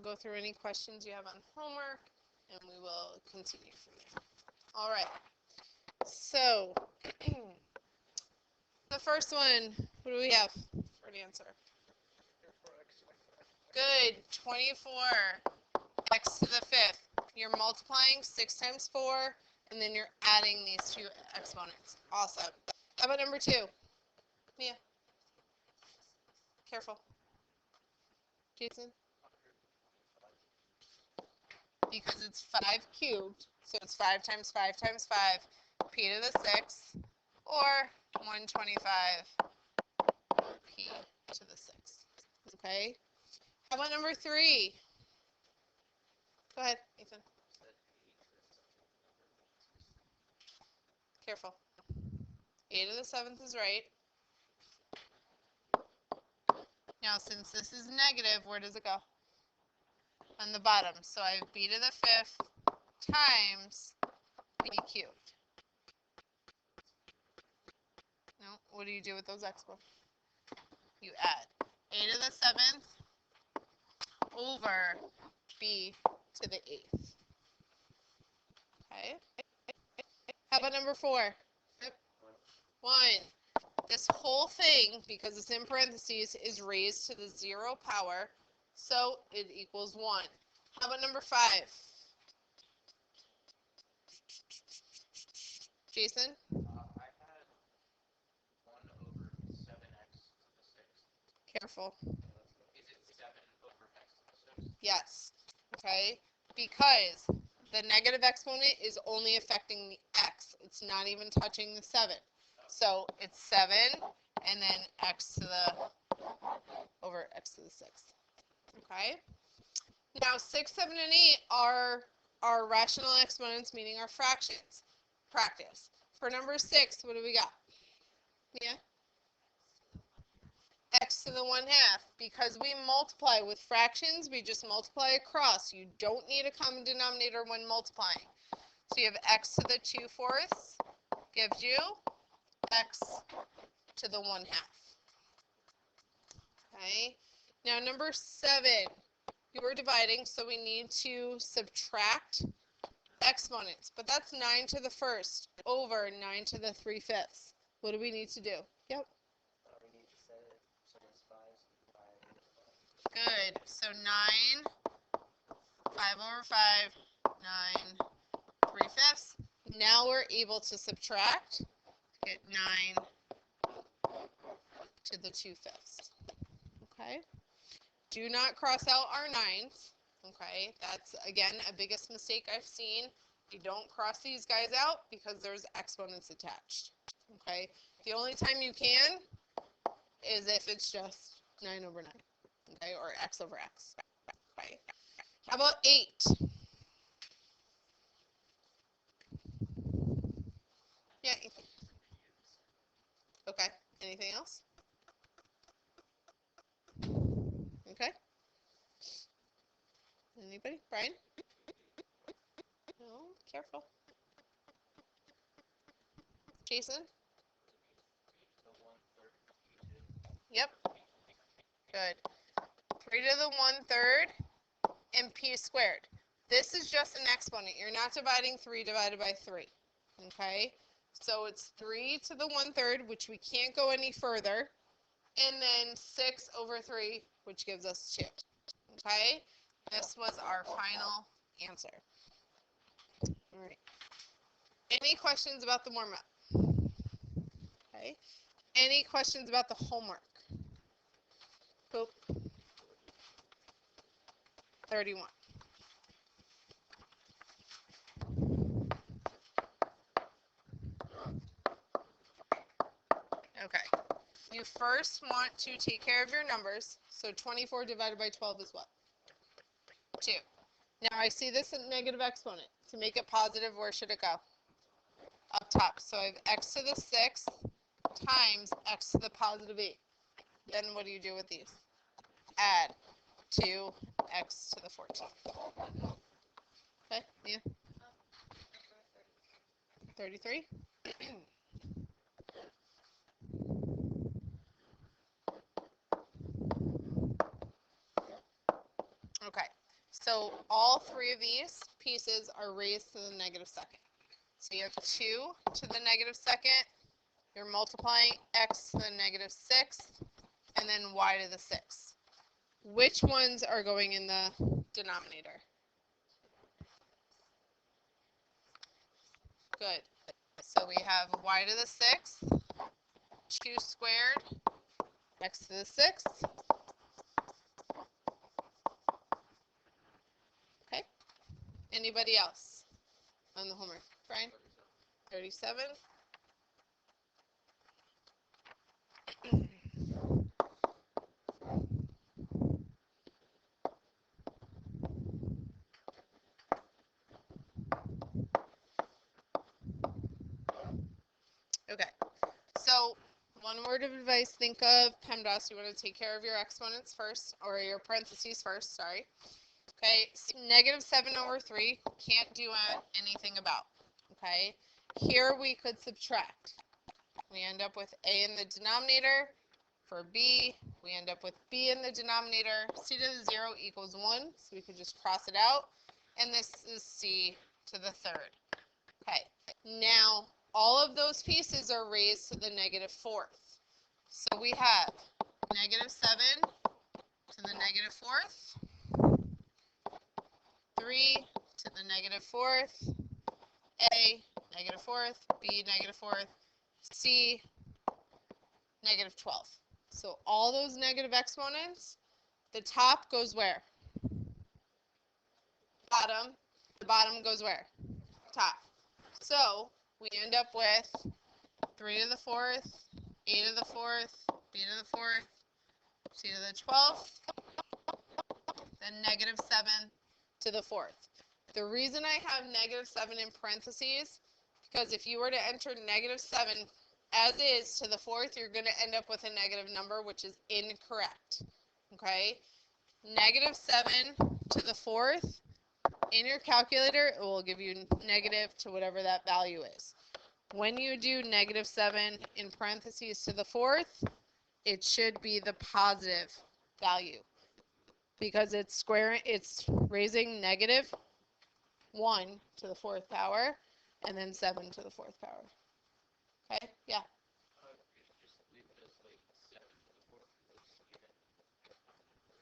go through any questions you have on homework, and we will continue from there. All right. So, the first one, what do we have for an answer? Good. 24 x to the 5th. You're multiplying 6 times 4, and then you're adding these two exponents. Awesome. How about number 2? Mia. Careful. Jason? Because it's 5 cubed, so it's 5 times 5 times 5, p to the 6, or 125 p to the 6. Okay? How about number 3? Go ahead, Ethan. Careful. A to the 7th is right. Now, since this is negative, where does it go? On the bottom. So I have b to the 5th times b cubed. No, what do you do with those exponents? You add a to the 7th over b to the 8th. Okay. How about number 4? 1. This whole thing, because it's in parentheses, is raised to the 0 power, so it equals 1. How about number 5? Jason? I had 1 over 7x to the 6th. Careful. Is it 7 over x to the 6th? Yes. Okay? Because the negative exponent is only affecting the x. It's not even touching the 7. So it's 7 and then x to the over x to the 6th. Okay? Now 6, 7, and 8 are our rational exponents, meaning our fractions. Practice. For number 6, what do we got? Yeah? X to the 1/2. Because we multiply with fractions, we just multiply across. You don't need a common denominator when multiplying. So you have x to the 2/4 gives you x to the 1/2. Okay. Now number 7, you were dividing, so we need to subtract exponents. But that's 9 to the 1st over 9 to the 3/5. What do we need to do? Yep. We need to set it so it's 5. Good. So 9, 5 over 5, 9, 3/5. Now we're able to subtract. Get 9 to the 2/5. Okay. Do not cross out our 9s. Okay. That's, again, a biggest mistake I've seen. You don't cross these guys out because there's exponents attached. Okay. The only time you can is if it's just 9 over 9. Okay. Or x over x. Okay. How about 8? Yeah. Okay. Anything else? Okay. Anybody? Brian? No. Careful. Jason? The 1/3 Yep. Good. 3 to the 1/3 and p squared. This is just an exponent. You're not dividing 3 divided by 3. Okay? So it's 3 to the 1/3, which we can't go any further. And then 6 over 3, which gives us 2. Okay? This was our final answer. All right. Any questions about the warm-up? Okay. Any questions about the homework? Cool. 31. Okay. You first want to take care of your numbers. So 24 divided by 12 is what? 2. Now I see this negative exponent. To make it positive, where should it go? Up top. So I have x to the 6th times x to the positive 8. Then what do you do with these? Add 2x to the 14th. Okay, yeah. 33. Okay. So all three of these pieces are raised to the negative second. So you have 2 to the negative second. You're multiplying x to the negative sixth, and then y to the sixth. Which ones are going in the denominator? Good. So we have y to the sixth, 2 squared, x to the sixth. Okay. Anybody else on the homework? Brian? 37. Okay. So one word of advice, think of PEMDAS. You want to take care of your exponents first, or your parentheses first, sorry. Okay, so negative 7 over 3, can't do anything about. Okay, here we could subtract. We end up with a in the denominator. For b, we end up with b in the denominator. C to the 0 equals 1, so we could just cross it out. And this is c to the third. Okay, now all of those pieces are raised to the negative fourth. So we have negative 7 to the negative fourth, 3 to the negative fourth, a negative fourth, b negative fourth, c negative 12. So all those negative exponents, the top goes where? Bottom. The bottom goes where? Top. So we end up with 3 to the fourth, a to the fourth, b to the fourth, c to the 12th, then negative 7 to the fourth. The reason I have negative 7 in parentheses, because if you were to enter negative 7 as is to the fourth, you're going to end up with a negative number, which is incorrect. Okay? Negative 7 to the fourth, in your calculator, it will give you negative to whatever that value is. When you do negative 7 in parentheses to the fourth, it should be the positive value, because it's raising negative 1 to the fourth power, and then 7 to the fourth power. Okay? Yeah.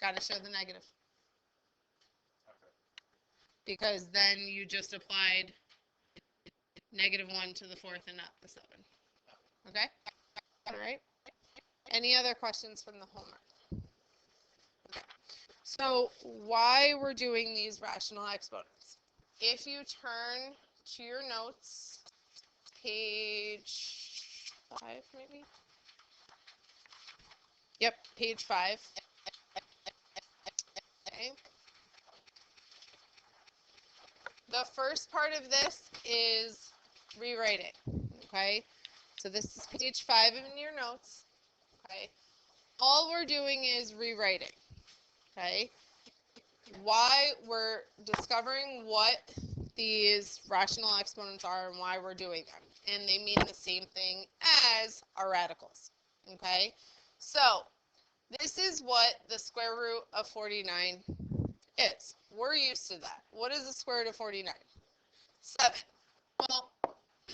Got to show the negative. Because then you just applied negative 1 to the fourth and not the 7. Okay? All right. Any other questions from the homework? Okay. So why we're doing these rational exponents? If you turn to your notes, page 5 maybe? Yep, page 5. Okay. The first part of this is rewriting. Okay. So this is page 5 in your notes. Okay. All we're doing is rewriting. Okay. Why we're discovering what these rational exponents are and why we're doing them. And they mean the same thing as our radicals. Okay. So this is what the square root of 49 is. We're used to that. What is the square root of 49? 7. Well,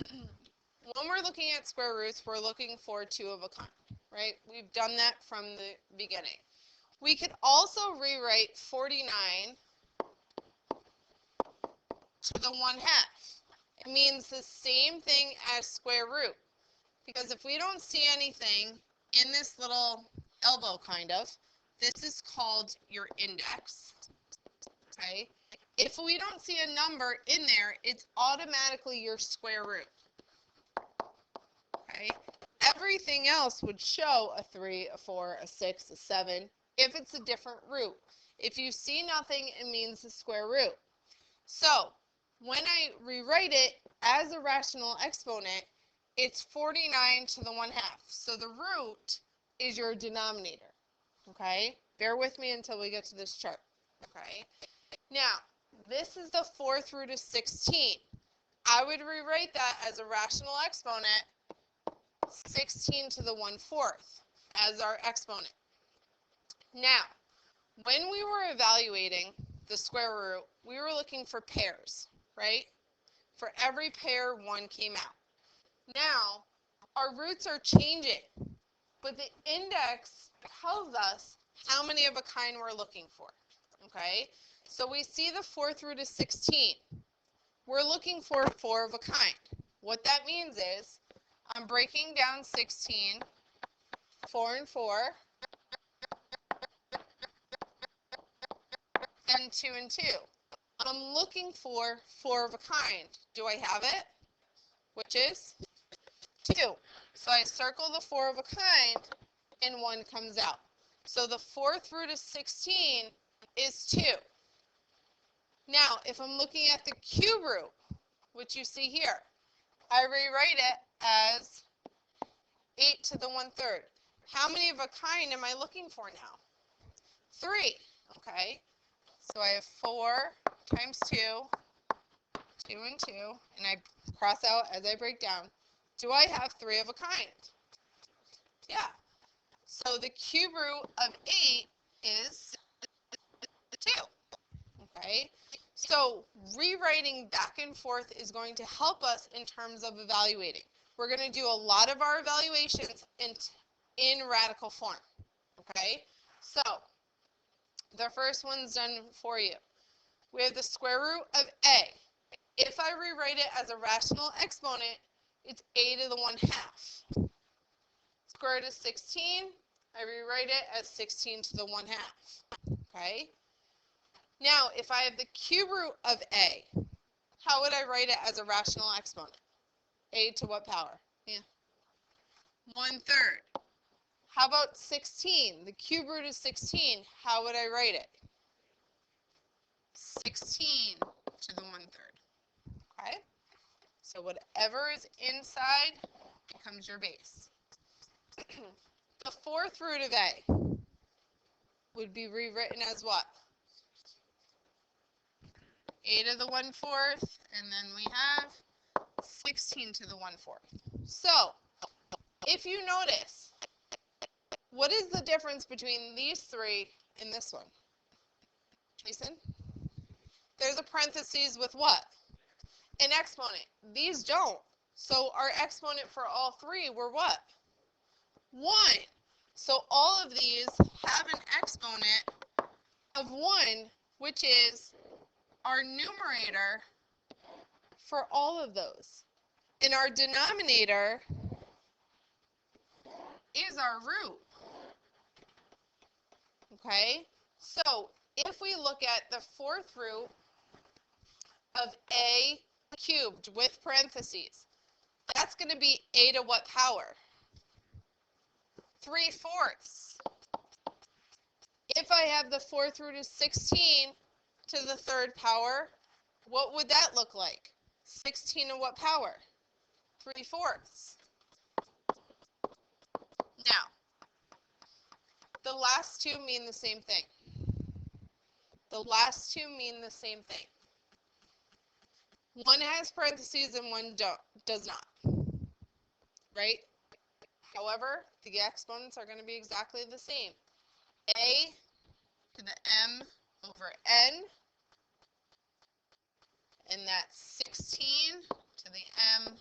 when we're looking at square roots, we're looking for 2 of a kind, right? We've done that from the beginning. We could also rewrite 49 to the 1/2. It means the same thing as square root, because if we don't see anything in this little elbow kind of, this is called your index. Okay? If we don't see a number in there, it's automatically your square root. Okay? Everything else would show a 3, a 4, a 6, a 7 if it's a different root. If you see nothing, it means the square root. So when I rewrite it as a rational exponent, it's 49 to the 1/2. So the root is your denominator. Okay? Bear with me until we get to this chart. Okay? Now, this is the 4th root of 16. I would rewrite that as a rational exponent, 16 to the 1/4 as our exponent. Now, when we were evaluating the square root, we were looking for pairs, right? For every pair, 1 came out. Now, our roots are changing, but the index tells us how many of a kind we're looking for, okay? So we see the 4th root is 16. We're looking for 4 of a kind. What that means is I'm breaking down 16, 4 and 4, and 2 and 2. I'm looking for 4 of a kind. Do I have it? Which is 2. So I circle the 4 of a kind, and 1 comes out. So the 4th root of 16 is 2. Now, if I'm looking at the cube root, which you see here, I rewrite it as 8 to the 1/3. How many of a kind am I looking for now? 3. Okay. So I have 4 times 2, 2 and 2, and I cross out as I break down. Do I have 3 of a kind? Yeah. So the cube root of 8 is 2. Okay. So rewriting back and forth is going to help us in terms of evaluating. We're going to do a lot of our evaluations in radical form. Okay. So the first one's done for you. We have the square root of a. If I rewrite it as a rational exponent, it's a to the 1/2. Square root of 16, I rewrite it as 16 to the 1/2. Okay? Now, if I have the cube root of a, how would I write it as a rational exponent? A to what power? Yeah. 1/3. How about 16? The cube root of 16, how would I write it? 16 to the 1/3. Okay? So whatever is inside becomes your base. The 4th root of a would be rewritten as what? A to the 1/4, and then we have 16 to the 1/4. So, if you notice, what is the difference between these 3 and this one? Jason? There's a parentheses with what? An exponent. These don't. So our exponent for all 3 were what? 1. So all of these have an exponent of 1, which is our numerator for all of those. And our denominator is our root. Okay? So if we look at the 4th root of a cubed with parentheses, that's going to be a to what power? 3/4. If I have the 4th root of 16 to the 3rd power, what would that look like? 16 to what power? 3/4. Now, the last 2 mean the same thing. The last 2 mean the same thing. One has parentheses and one does not. Right? However, the exponents are going to be exactly the same. A to the m over n, and that's 16 to the m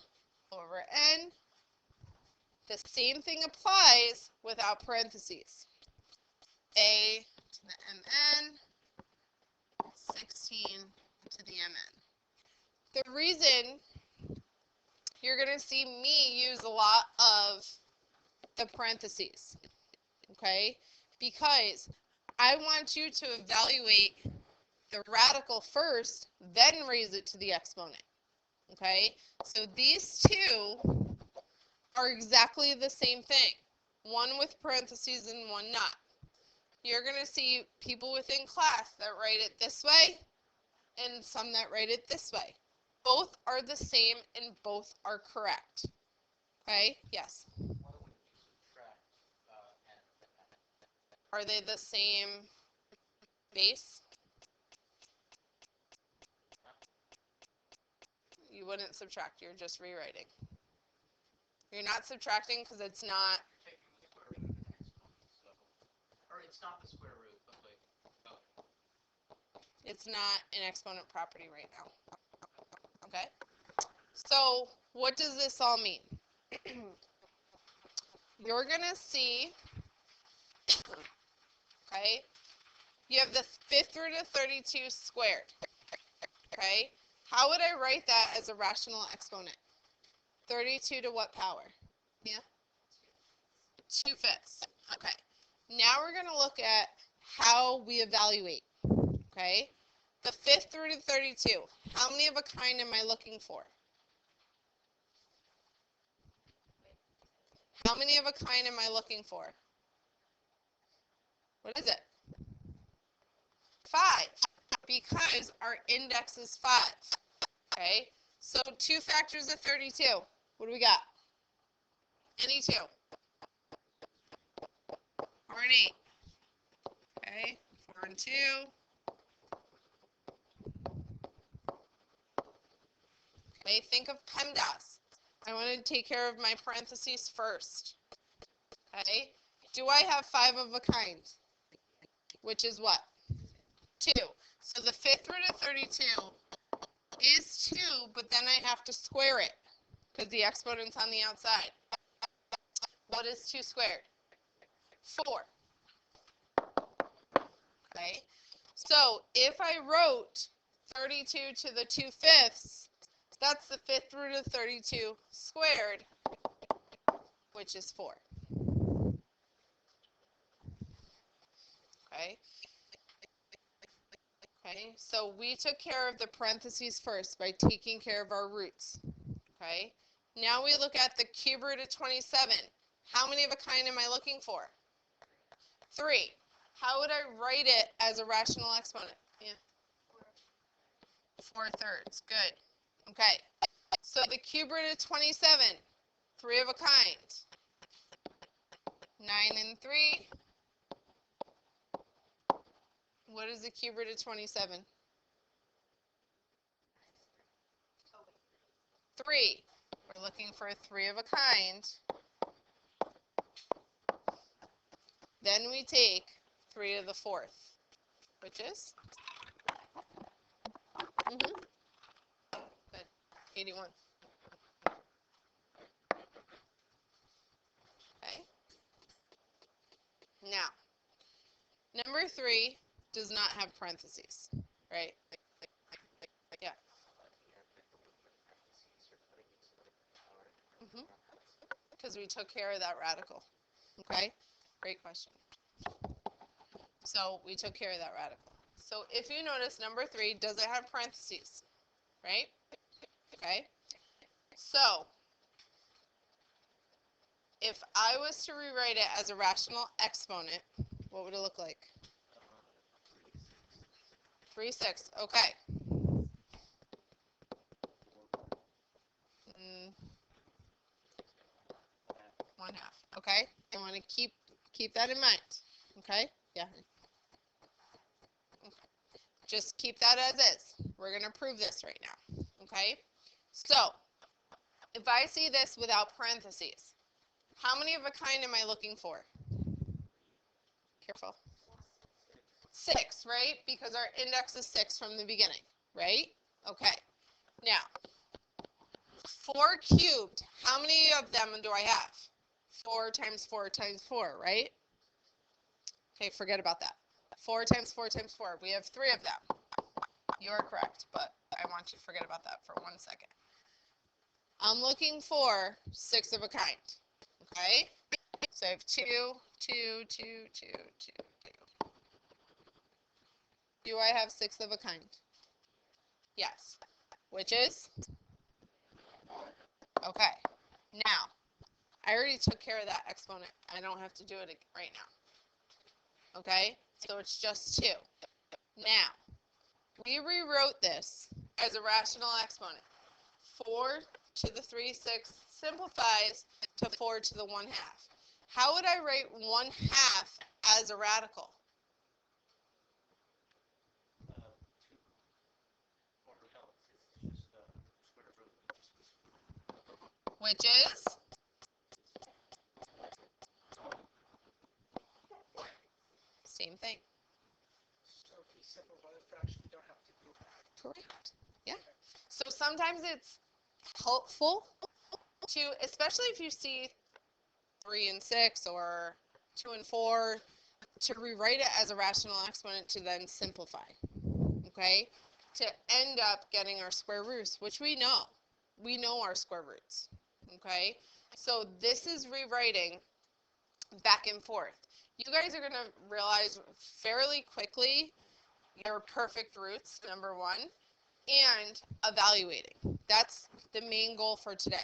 over n. The same thing applies without parentheses. A to the mn, 16 to the mn. The reason you're going to see me use a lot of the parentheses, okay, because I want you to evaluate the radical first, then raise it to the exponent, okay? So these 2 are exactly the same thing, one with parentheses and one not. You're going to see people within class that write it this way and some that write it this way. Both are the same and both are correct. Okay? Yes. Are they the same base? You wouldn't subtract, you're just rewriting. You're not subtracting because it's not. Or it's not the square root, but like, oh. It's not an exponent property right now. Okay? So what does this all mean? You're going to see, okay, you have the fifth root of 32 squared. Okay? How would I write that as a rational exponent? 32 to what power? Yeah? 2/5. Okay. Now we're going to look at how we evaluate. Okay? The fifth root of 32. How many of a kind am I looking for? How many of a kind am I looking for? What is it? 5. Because our index is 5. Okay? So 2 factors of 32. What do we got? Any 2. Or an 8. Okay? 4 and 2. Okay, think of PEMDAS. I want to take care of my parentheses first. Okay? Do I have 5 of a kind? Which is what? 2. So the fifth root of 32 is 2, but then I have to square it because the exponent's on the outside. What is 2 squared? 4. Okay? So if I wrote 32 to the 2/5, that's the fifth root of 32 squared, which is 4. Okay? Okay, so we took care of the parentheses first by taking care of our roots. Okay? Now we look at the cube root of 27. How many of a kind am I looking for? 3. How would I write it as a rational exponent? Yeah. 4/3. Good. Okay. So the cube root of 27, 3 of a kind. 9 and 3. What is the cube root of 27? 3. We're looking for 3 of a kind. Then we take 3 to the 4th, which is? Good. 81. Okay. Now, number 3 does not have parentheses, right? Yeah. Because we took care of that radical. Okay? Great question. So we took care of that radical. So if you notice, number 3 doesn't have parentheses, right? Okay? So if I was to rewrite it as a rational exponent, what would it look like? 3/6. Okay. 1/2. Okay? I want to keep that in mind. Okay? Yeah. Okay. Just keep that as is. We're going to prove this right now. Okay? So, if I see this without parentheses, how many of a kind am I looking for? Careful. 6, right? Because our index is 6 from the beginning, right? Okay. Now, 4 cubed, how many of them do I have? 4 times 4 times 4, right? Okay, forget about that. 4 times 4 times 4. We have 3 of them. You are correct, but I want you to forget about that for 1 second. I'm looking for 6 of a kind. Okay? So I have 2, 2, 2, 2, 2, 2. Do I have 6 of a kind? Yes. Which is? Okay. Now, I already took care of that exponent. I don't have to do it right now. Okay? So it's just 2. Now, we rewrote this as a rational exponent. 4 to the 3/6 simplifies to 4 to the 1/2. How would I write 1/2 as a radical? Which is? Same thing. So if we simplify the fraction, we don't Correct. Yeah. So sometimes it's helpful to, especially if you see 3 and 6 or 2 and 4, to rewrite it as a rational exponent to then simplify. Okay? To end up getting our square roots, which we know. We know our square roots. Okay? So this is rewriting back and forth. You guys are going to realize fairly quickly your perfect roots, number one, and evaluating. That's the main goal for today.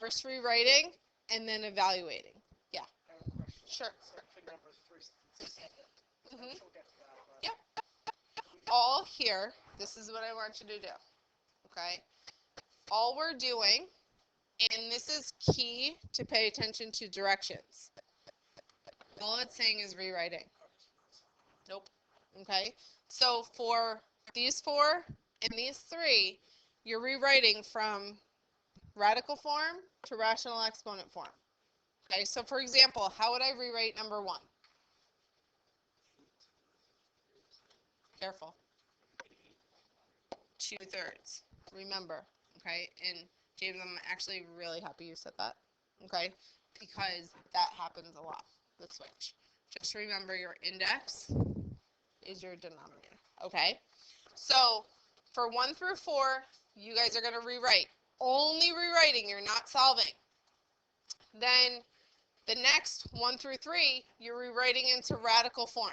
First rewriting and then evaluating. Yeah. Sure. Mm-hmm. Yep. All here, this is what I want you to do. Okay? All we're doing, and this is key to pay attention to directions. All it's saying is rewriting. Nope. Okay? So for these 4 and these 3, you're rewriting from radical form to rational exponent form. Okay, so for example, how would I rewrite number 1? Careful. 2/3. Remember, okay? And James, I'm actually really happy you said that, okay? Because that happens a lot, the switch. Just remember your index is your denominator, okay? So for 1 through 4, you guys are going to rewrite. Only rewriting, you're not solving. Then the next 1 through 3, you're rewriting into radical form,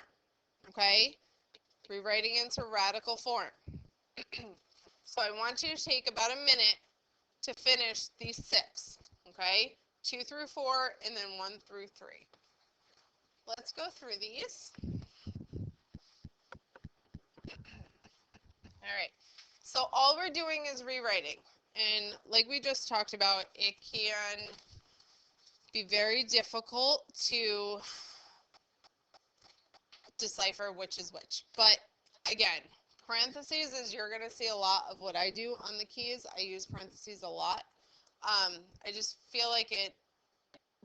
okay? Rewriting into radical form. So I want you to take about a minute to finish these 6, okay? 2 through 4 and then 1 through 3. Let's go through these. All right. So all we're doing is rewriting. And like we just talked about, it can be very difficult to decipher which is which. But again, parentheses is you're going to see a lot of what I do on the keys. I use parentheses a lot. I just feel like it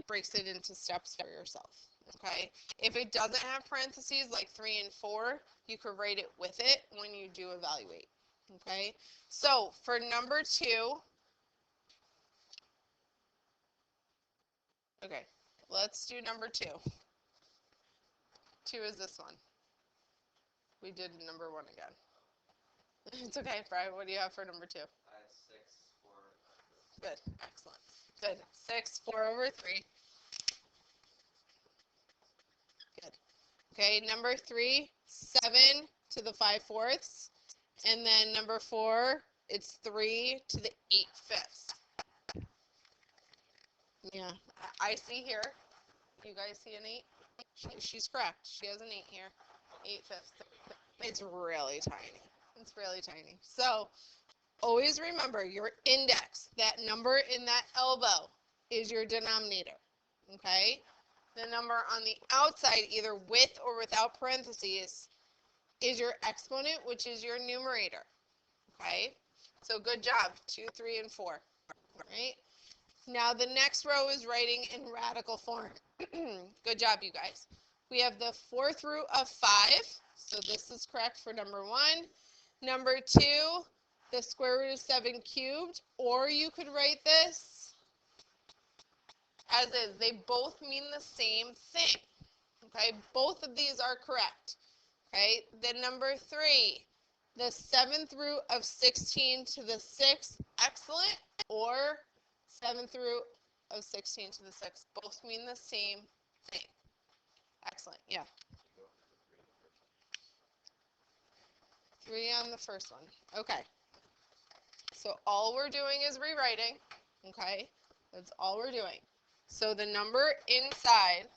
breaks it into steps for yourself. Okay. If it doesn't have parentheses like 3 and 4, you could write it with it when you do evaluate. Okay. So for number 2, okay, let's do number 2. 2 is this one. We did number 1 again. It's okay, Brian. What do you have for number 2? 6, 4. Good. Excellent. Good. 6, 4/3. Good. Okay, number 3, 7 to the 5/4. And then number 4, it's 3 to the 8/5. Yeah, I see here. You guys see an 8? She's correct. She has an 8 here. 8/5. It's really tiny. It's really tiny. So always remember your index, that number in that elbow, is your denominator. Okay? The number on the outside, either with or without parentheses, is your exponent, which is your numerator. Okay? So good job. 2, 3, and 4. Right? Now the next row is writing in radical form. Good job, you guys. We have the 4th root of 5. So this is correct for number 1. Number 2, the square root of 7 cubed. Or you could write this as is. They both mean the same thing. Okay, both of these are correct. Okay, then number 3, the 7th root of 16 to the 6th, excellent, or 7th root of 16 to the 6th, both mean the same thing. Excellent, yeah. 3 on the first one. Okay. So all we're doing is rewriting. Okay, that's all we're doing. So the number inside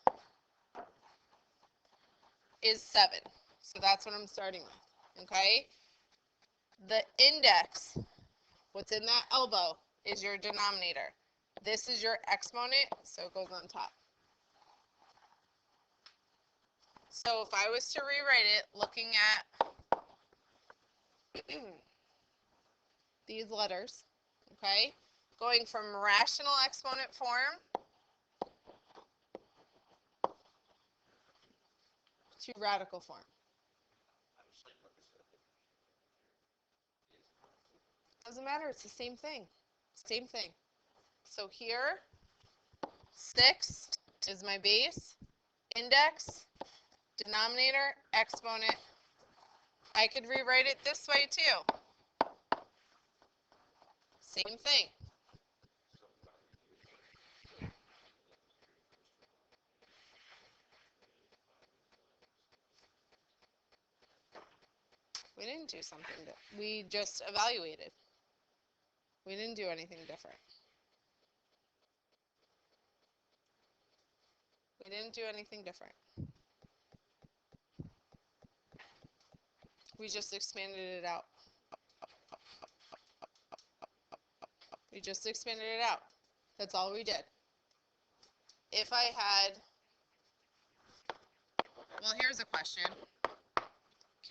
is 7. So that's what I'm starting with. Okay. The index, what's in that elbow, is your denominator. This is your exponent, so it goes on top. So if I was to rewrite it looking at these letters, okay, going from rational exponent form to radical form. Doesn't matter, it's the same thing. Same thing. So here, 6 is my base, index, denominator, exponent. I could rewrite it this way too. Same thing. We didn't do something we just evaluated. We didn't do anything different. We didn't do anything different. We just expanded it out. We just expanded it out. That's all we did. If I had, well, here's a question.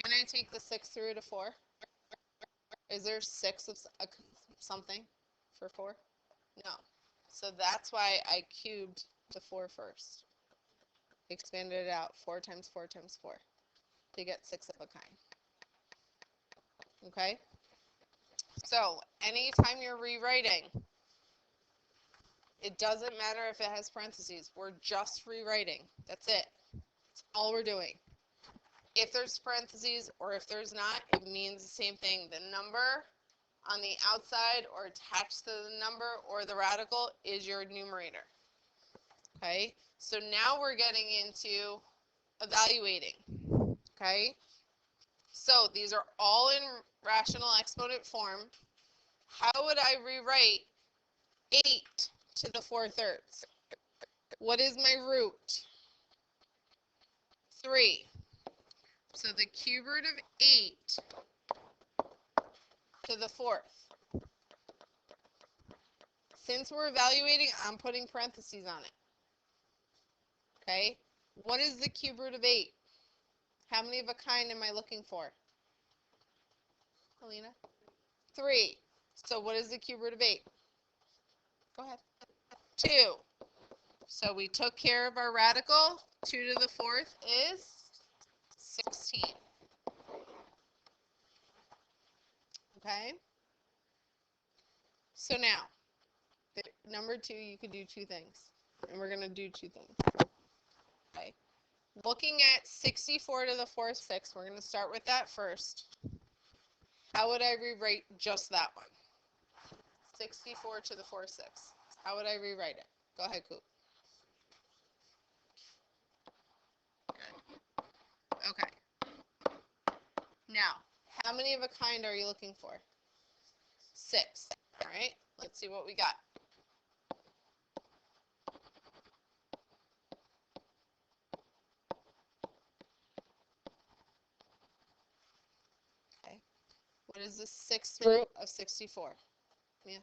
Can I take the 6 through to 4? Is there 6 of something for 4? No. So that's why I cubed the 4 first. Expanded it out 4 times 4 times 4 to get 6 of a kind. Okay? So anytime you're rewriting, it doesn't matter if it has parentheses. We're just rewriting. That's it. That's all we're doing. If there's parentheses or if there's not, it means the same thing. The number on the outside or attached to the number or the radical is your numerator. Okay? So now we're getting into evaluating. Okay? So these are all in rational exponent form. How would I rewrite 8 to the 4/3? What is my root? 3. So the cube root of 8 to the 4th. Since we're evaluating, I'm putting parentheses on it. Okay? What is the cube root of 8? How many of a kind am I looking for? Alina? 3. So what is the cube root of 8? Go ahead. 2. So we took care of our radical. 2 to the 4th is 16. Okay? So now, number 2, you could do 2 things. And we're going to do 2 things. Okay? Looking at 64 to the 4th 6, we're going to start with that first. How would I rewrite just that one? 64 to the 4th 6. How would I rewrite it? Go ahead, Coop. Okay. Now, how many of a kind are you looking for? 6. All right, let's see what we got. Okay. What is the 6th root of 64? Yeah.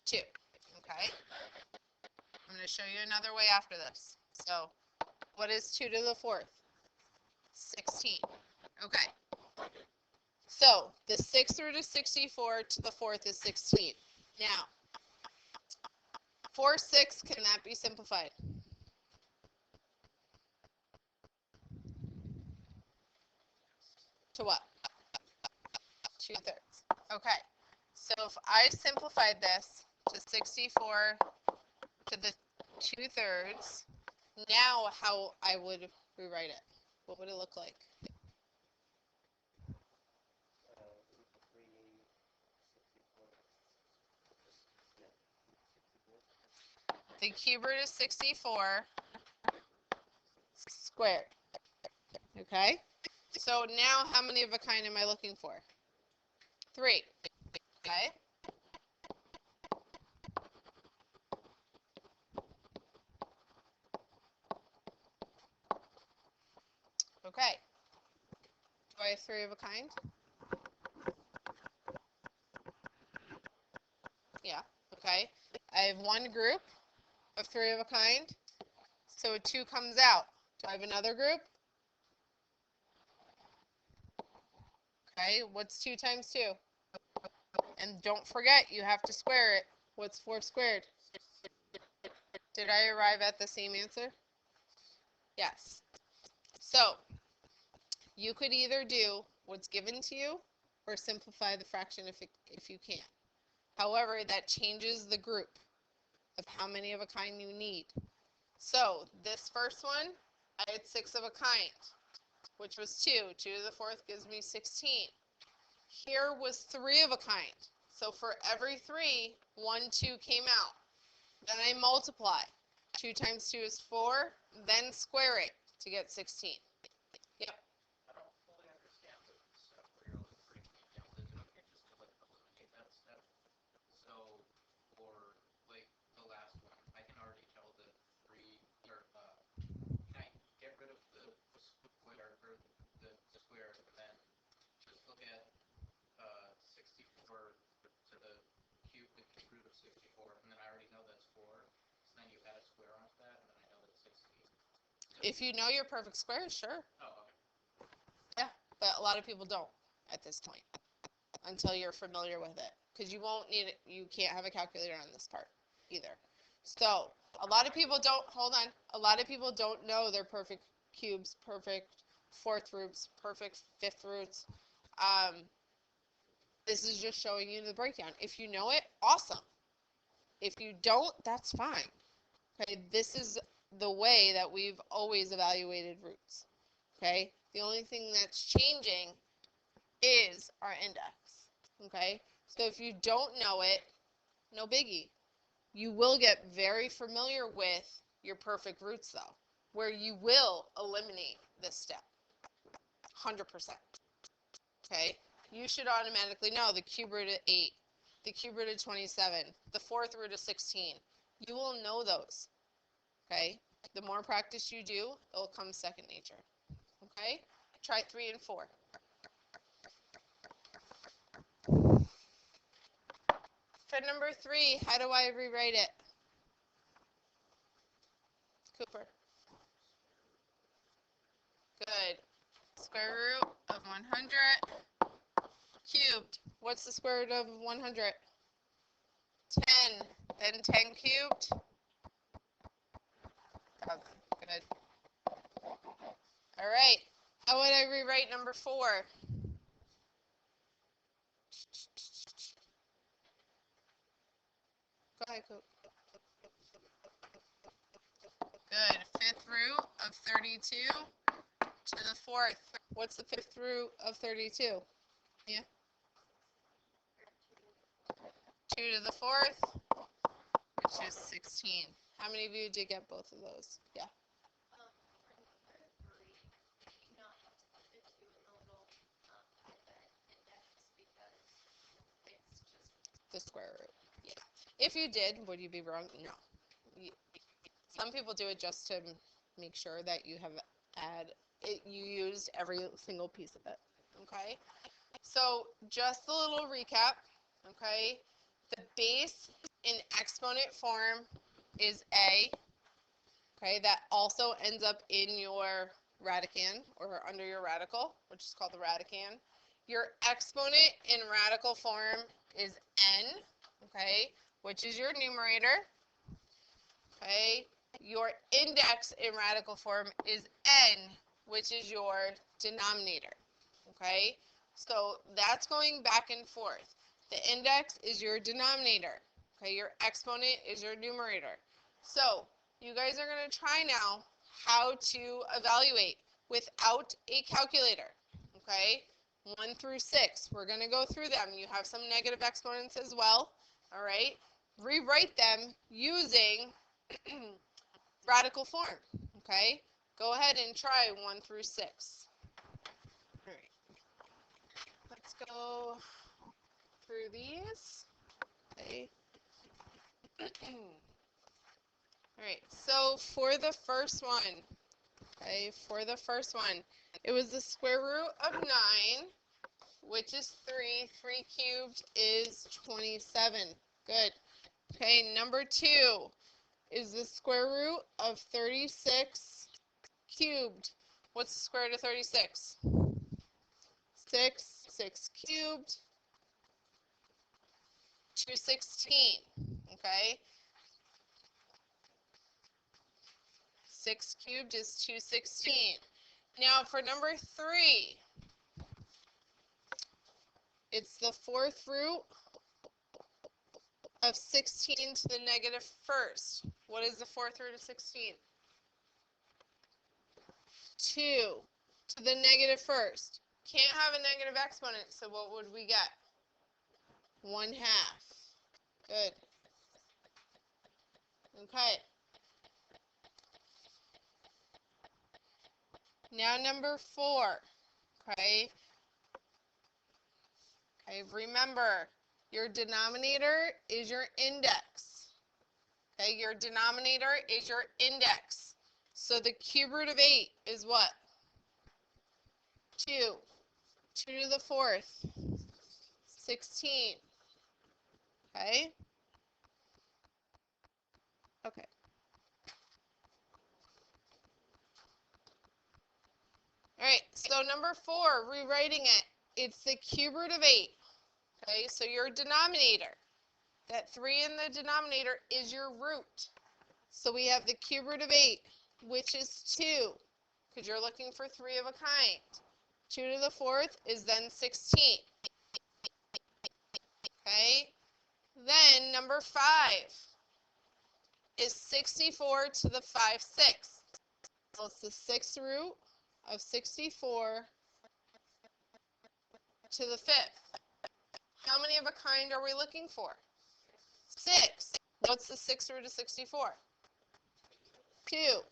2. Okay. I'm going to show you another way after this. So, what is 2 to the 4th? 16. Okay. So, the 6th root of 64 to the 4th is 16. Now, 4 6, can that be simplified? To what? 2/3. Okay. So, if I simplified this to 64 to the 2/3, now how I would rewrite it? What would it look like? The cube root is 64 squared. Okay? So now how many of a kind am I looking for? 3. Okay? Okay. Do I have 3 of a kind? Yeah. Okay. I have one group of 3 of a kind. So a 2 comes out. Do I have another group? Okay. What's 2 times 2? And don't forget, you have to square it. What's 4 squared? Did I arrive at the same answer? Yes. So, you could either do what's given to you, or simplify the fraction if you can. However, that changes the group of how many of a kind you need. So this first one, I had 6 of a kind, which was 2. 2 to the 4th gives me 16. Here was 3 of a kind. So for every 3, 1, 2 came out. Then I multiply. 2 times 2 is 4, then square it to get 16. Yep. I don't fully understand the step where you're like breaking it down. Is it okay just to like eliminate that step? So for like the last one, I can already tell that 3 or can I get rid of the square or the square and then just look at 64 to the cube root of 64, and then I already know that's 4. So then you add a square onto that, and then I know that's 16. If you know your perfect squares, sure. Oh, okay. Yeah, but a lot of people don't at this point until you're familiar with it. Because you won't need it, you can't have a calculator on this part either. So a lot of people don't, hold on, a lot of people don't know their perfect cubes, perfect 4th roots, perfect 5th roots. This is just showing you the breakdown. If you know it, awesome. If you don't, that's fine. Okay, this is the way that we've always evaluated roots. Okay, the only thing that's changing is our index. Okay, so if you don't know it, no biggie. You will get very familiar with your perfect roots though, where you will eliminate this step. 100%. Okay, you should automatically know the cube root of 8, the cube root of 27, the 4th root of 16. You will know those. Okay, the more practice you do, it'll come second nature. Okay, try 3 and 4. For number 3, how do I rewrite it? Cooper. Good. Square root of 100 cubed. What's the square root of 100? 10. Then 10 cubed. Good. All right. How would I rewrite number 4? Go ahead, Coop. Good. 5th root of 32 to the 4th. What's the 5th root of 32? Yeah. 2 to the 4th, which is 16. How many of you did get both of those? Yeah. The square root. Yeah. If you did, would you be wrong? No. Some people do it just to make sure that you have you used every single piece of it. Okay. So just a little recap. Okay. The base in exponent form is a. Okay. That also ends up in your radicand or under your radical, which is called the radicand. Your exponent in radical form is n, okay, which is your numerator, okay. Your index in radical form is n, which is your denominator, okay. So that's going back and forth. The index is your denominator, okay. Your exponent is your numerator. So you guys are going to try now how to evaluate without a calculator, okay. 1 through 6. We're going to go through them. You have some negative exponents as well. All right. Rewrite them using radical form. Okay. Go ahead and try 1 through 6. All right. Let's go through these. Okay. All right. So for the first one, it was the square root of 9. Which is 3. 3 cubed is 27. Good. Okay, number 2 is the square root of 36 cubed. What's the square root of 36? 6. 6 cubed. 216. Okay. 6 cubed is 216. Now for number 3. It's the fourth root of 16 to the negative first. What is the fourth root of 16? 2 to the negative first. Can't have a negative exponent, so what would we get? 1/2. Good. Okay. Now number 4. Okay. Okay, remember, your denominator is your index. Okay, your denominator is your index. So the cube root of 8 is what? 2. 2 to the fourth. 16. Okay? Okay. All right, so number 4, rewriting it. It's the cube root of 8. Okay, so your denominator, that 3 in the denominator is your root. So we have the cube root of 8, which is 2, because you're looking for 3 of a kind. 2 to the fourth is then 16. Okay, then number 5 is 64 to the 5/6. So it's the sixth root of 64 to the 5th. How many of a kind are we looking for? 6. What's the sixth root of 64? 2.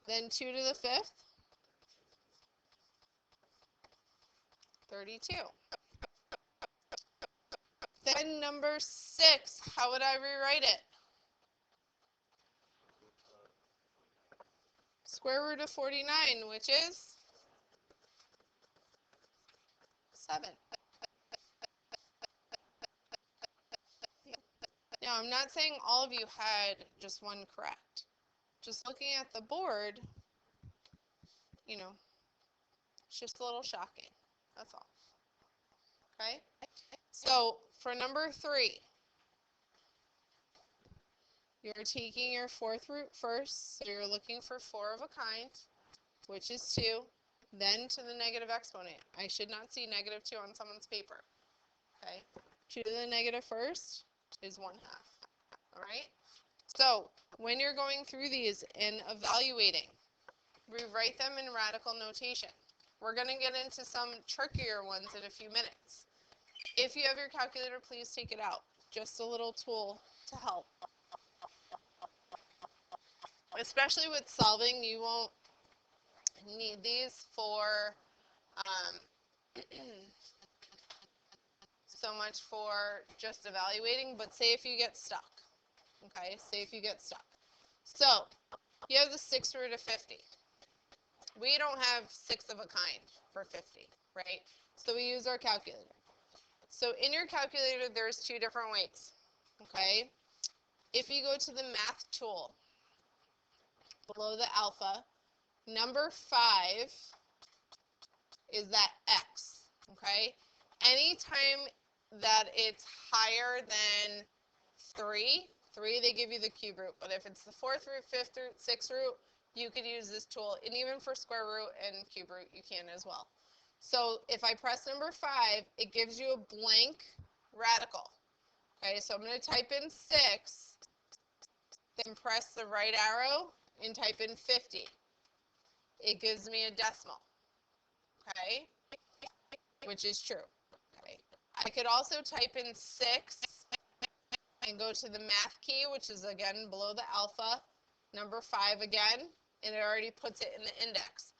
Then 2 to the 5th. 32. Then number 6, how would I rewrite it? Square root of 49, which is 7. Now, I'm not saying all of you had just one correct. Just looking at the board, you know, it's just a little shocking. That's all. Okay? So, for number 3, you're taking your fourth root first, so you're looking for 4 of a kind, which is 2, then to the negative exponent. I should not see negative 2 on someone's paper. Okay? 2 to the negative first is 1/2. All right? So, when you're going through these and evaluating, rewrite them in radical notation. We're going to get into some trickier ones in a few minutes. If you have your calculator, please take it out. Just a little tool to help. Especially with solving, you won't need these for so much for just evaluating, but say if you get stuck. Okay, say if you get stuck. So, you have the sixth root of 50. We don't have 6 of a kind for 50, right? So we use our calculator. So in your calculator, there's 2 different ways, okay? If you go to the math tool, below the alpha, number 5 is that x, okay? Anytime that it's higher than 3, they give you the cube root. But if it's the 4th root, 5th root, 6th root, you could use this tool. And even for square root and cube root, you can as well. So if I press number 5, it gives you a blank radical. Okay, so I'm going to type in 6, then press the right arrow and type in 50. It gives me a decimal, okay, which is true. Okay, I could also type in 6 and go to the math key, which is again below the alpha, number 5 again, and it already puts it in the index.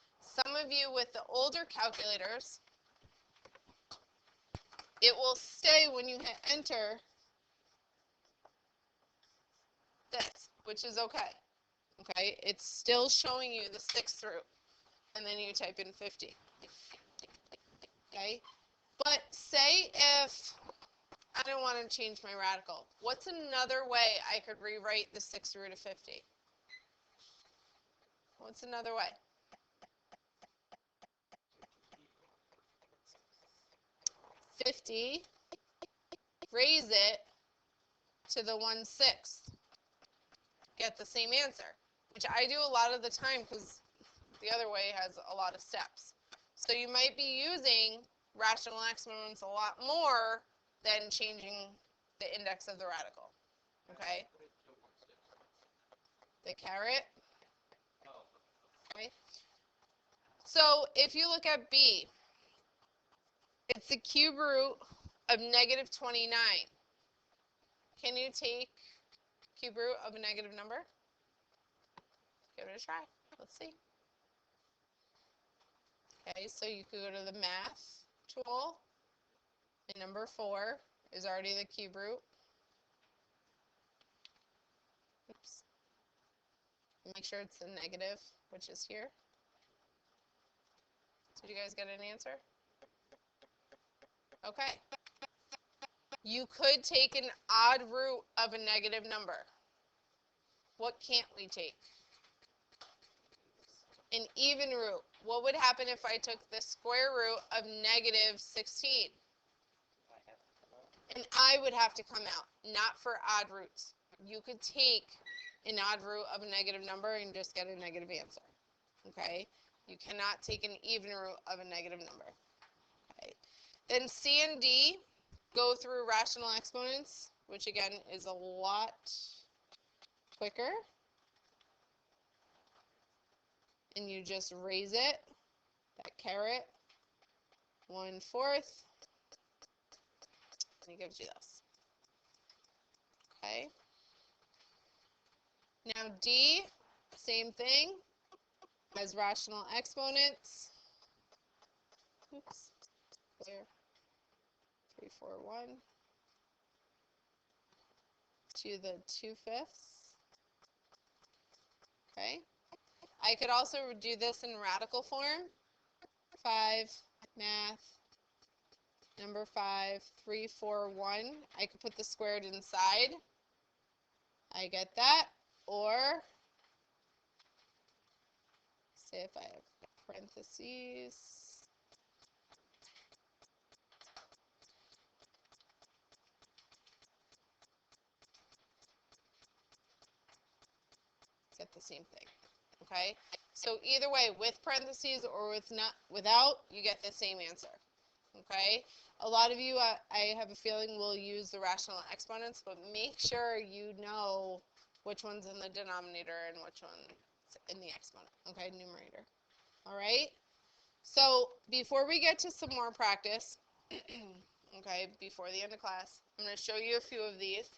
Some of you with the older calculators, it will stay when you hit enter this, which is okay. Okay, it's still showing you the 6th root, and then you type in 50. Okay, but say if I don't want to change my radical, what's another way I could rewrite the 6th root of 50? What's another way? 50, raise it to the 1/6. Get the same answer, which I do a lot of the time because the other way has a lot of steps. So you might be using rational exponents a lot more than changing the index of the radical. Okay? The caret. Okay. So if you look at B, it's the cube root of negative 29. Can you take cube root of a negative number? Give it a try. Let's see. Okay, so you could go to the math tool, and number 4 is already the cube root. Oops. Make sure it's the negative, which is here. Did you guys get an answer? Okay. You could take an odd root of a negative number. What can't we take? An even root. What would happen if I took the square root of negative 16? And I would have to come out, not for odd roots. You could take an odd root of a negative number and just get a negative answer. Okay? You cannot take an even root of a negative number. Okay? Then C and D go through rational exponents, which again is a lot quicker. And you just raise it, that caret, 1/4, and it gives you this. Okay. Now D, same thing, has rational exponents. Oops, there, 3, 4, 1, to the 2/5. Okay. I could also do this in radical form. 5, math, number 5, 3, 4, 1. I could put the squared inside. I get that. Or, say if I have parentheses. Get the same thing. Okay? So either way, with parentheses or without, you get the same answer. Okay? A lot of you, I have a feeling, will use the rational exponents, but make sure you know which one's in the denominator and which one's in the exponent. Okay, numerator. All right? So before we get to some more practice, okay, before the end of class, I'm going to show you a few of these.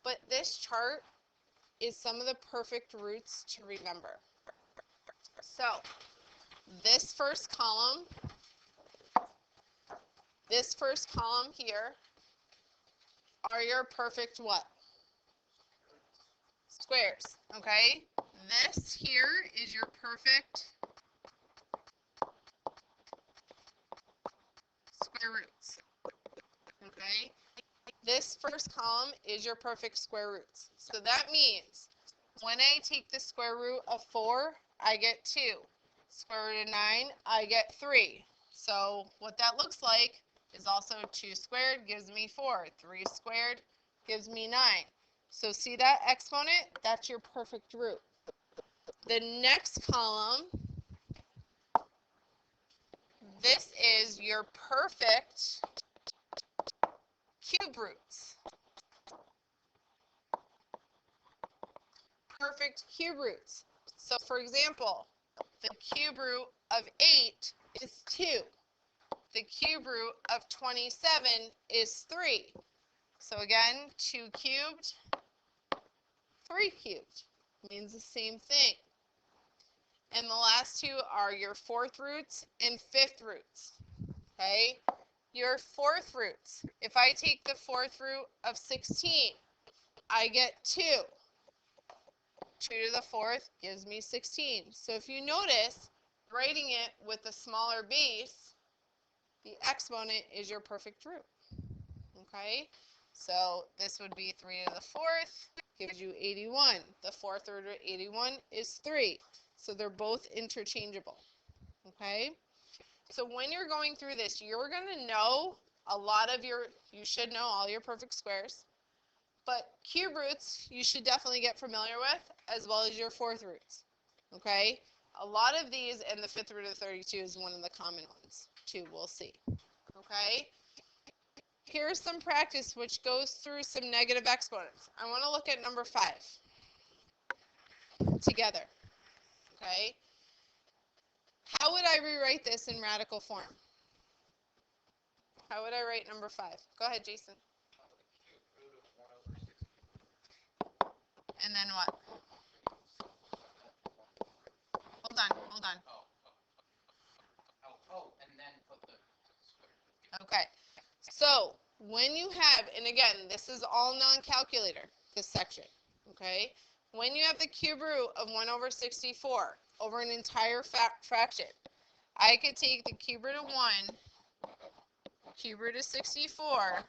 But this chart is some of the perfect roots to remember. So this first column here are your perfect what? Squares, okay? This here is your perfect square roots, okay? This first column is your perfect square roots. So that means when I take the square root of 4, I get 2. Square root of 9, I get 3. So what that looks like is also 2 squared gives me 4. 3 squared gives me 9. So see that exponent? That's your perfect root. The next column, this is your perfect cube roots. Perfect cube roots. So for example, the cube root of 8 is 2. The cube root of 27 is 3. So again, 2 cubed, 3 cubed. Means the same thing. And the last two are your fourth roots and fifth roots. Okay? Your fourth roots. If I take the fourth root of 16, I get 2. 2 to the fourth gives me 16. So if you notice, writing it with a smaller base, the exponent is your perfect root. Okay? So this would be 3 to the fourth, gives you 81. The fourth root of 81 is 3. So they're both interchangeable. Okay? So when you're going through this, you're going to know you should know all your perfect squares. But cube roots, you should definitely get familiar with, as well as your fourth roots. Okay? A lot of these, and the fifth root of 32 is one of the common ones, too. We'll see. Okay? okay? Here's some practice which goes through some negative exponents. I want to look at number 5 together, okay? How would I rewrite this in radical form? How would I write number 5? Go ahead, Jason. And then what? Hold on. And then put the square. Okay. So, when you have, and again, this is all non-calculator, this section, okay? When you have the cube root of 1 over 64 over an entire fraction, I could take the cube root of 1, cube root of 64,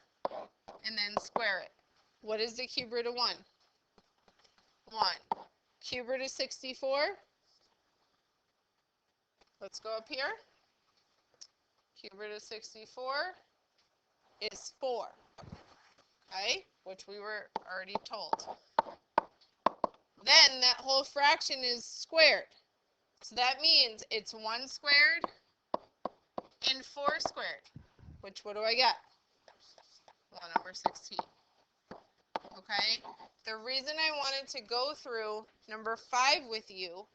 and then square it. What is the cube root of 1? 1. Cube root of 64. Let's go up here. Cube root of 64 is 4. Okay? Which we were already told. Then that whole fraction is squared. So that means it's 1 squared and 4 squared. Which, what do I get? 1 over 16. Okay? The reason I wanted to go through number 5 with you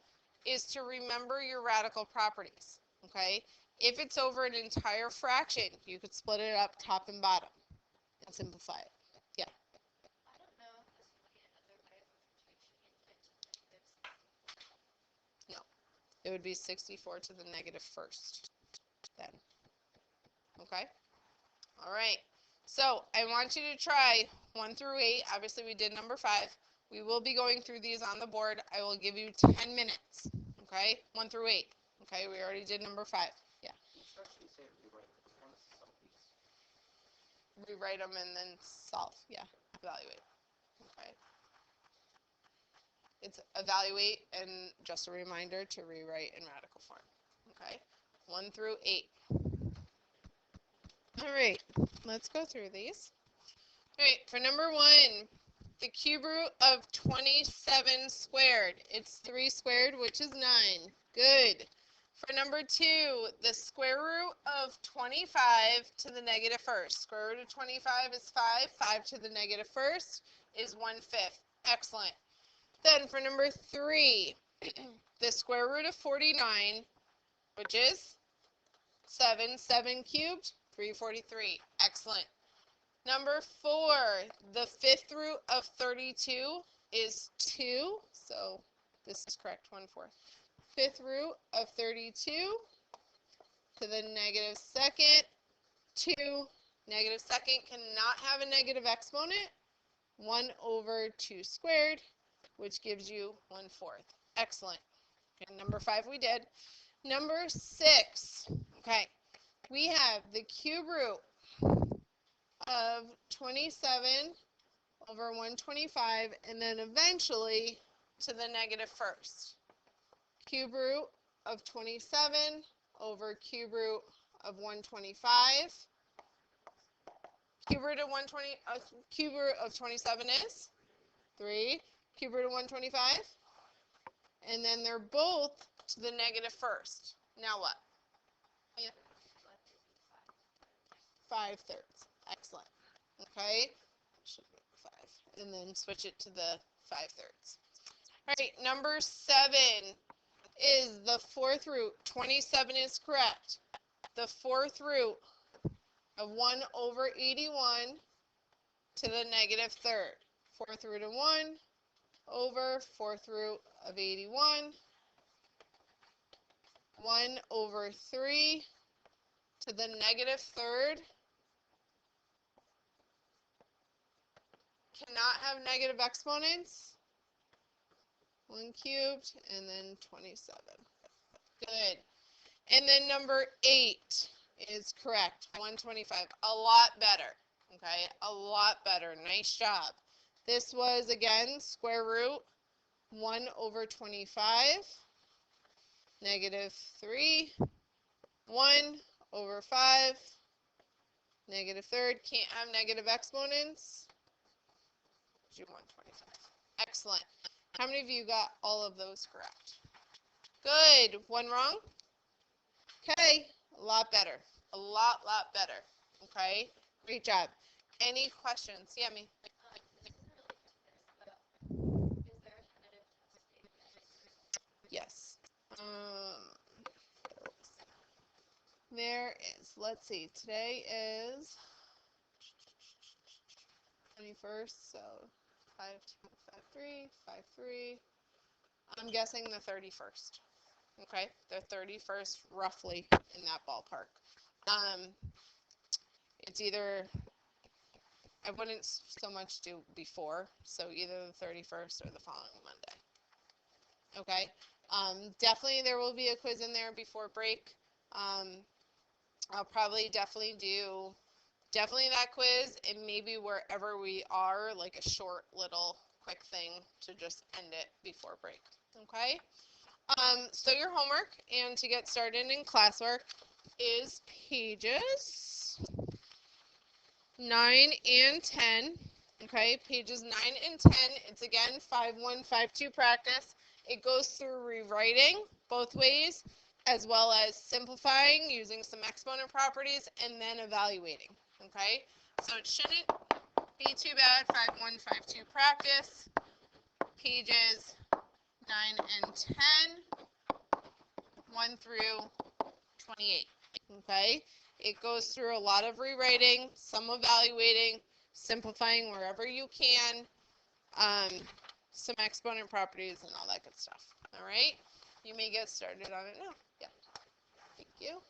is to remember your radical properties. Okay? If it's over an entire fraction, you could split it up top and bottom and simplify it. Yeah. I don't know if this would be another way of reducing it to negatives. No. It would be 64 to the negative first. Then. Okay? All right. So I want you to try 1 through 8. Obviously, we did number 5. We will be going through these on the board. I will give you 10 minutes. Okay? 1 through 8. Okay? We already did number 5. Yeah. Rewrite them and then solve. Yeah. Evaluate. Okay. It's evaluate and just a reminder to rewrite in radical form. Okay? 1 through 8. All right. Let's go through these. All right. For number 1, the cube root of 27 squared. It's 3 squared, which is 9. Good. For number 2, the square root of 25 to the negative first. Square root of 25 is 5. 5 to the negative first is 1/5. Excellent. Then for number 3, the square root of 49, which is 7. 7 cubed, 343. Excellent. Number 4, the 5th root of 32 is 2. So this is correct, 1/4. 5th root of 32 to the negative second. 2. Negative second cannot have a negative exponent. 1 over 2 squared, which gives you 1/4. Excellent. And number 5 we did. Number 6. Okay. We have the cube root of 27 over 125, and then eventually to the negative first. Cube root of 27 over cube root of 125. Cube root of cube root of 27 is 3. Cube root of 125. And then they're both to the negative first. Now what? Yeah. 5/3. Excellent. Okay. Should be 5. And then switch it to the 5/3. All right. Number 7 is the 4th root. 27 is correct. The 4th root of 1 over 81 to the negative third. 4th root of 1 over 4th root of 81. 1 over 3 to the negative third. Cannot have negative exponents. 1 cubed and then 27. Good. And then number 8 is correct. 125. A lot better. Okay, a lot better. Nice job. This was, again, square root 1 over 25, negative 3, 1 over 5, negative third. Can't have negative exponents. Do 125. Excellent. How many of you got all of those correct? Good. 1 wrong? Okay. A lot better. A lot better. Okay, great job. Any questions? Yeah, me. This isn't related to this, but is there a tentative test date? Yes. There is. Let's see. Today is 21st, so 5, 2, 5, 3, 5, 3. I'm guessing the 31st. Okay, the 31st, roughly in that ballpark. It's either, I wouldn't so much do before, so either the 31st or the following Monday. Okay, definitely there will be a quiz in there before break. I'll probably definitely do that quiz and maybe wherever we are, like a short little quick thing to just end it before break. Okay. So your homework and to get started in classwork is pages 9 and 10. Okay, pages 9 and 10. It's again 5-1, 5-2 practice. It goes through rewriting both ways, as well as simplifying using some exponent properties and then evaluating. Okay, so it shouldn't be too bad. 5-1, 5-2 practice. Pages 9 and 10. 1 through 28. Okay, it goes through a lot of rewriting, some evaluating, simplifying wherever you can, some exponent properties and all that good stuff. All right, you may get started on it now. Yeah, thank you.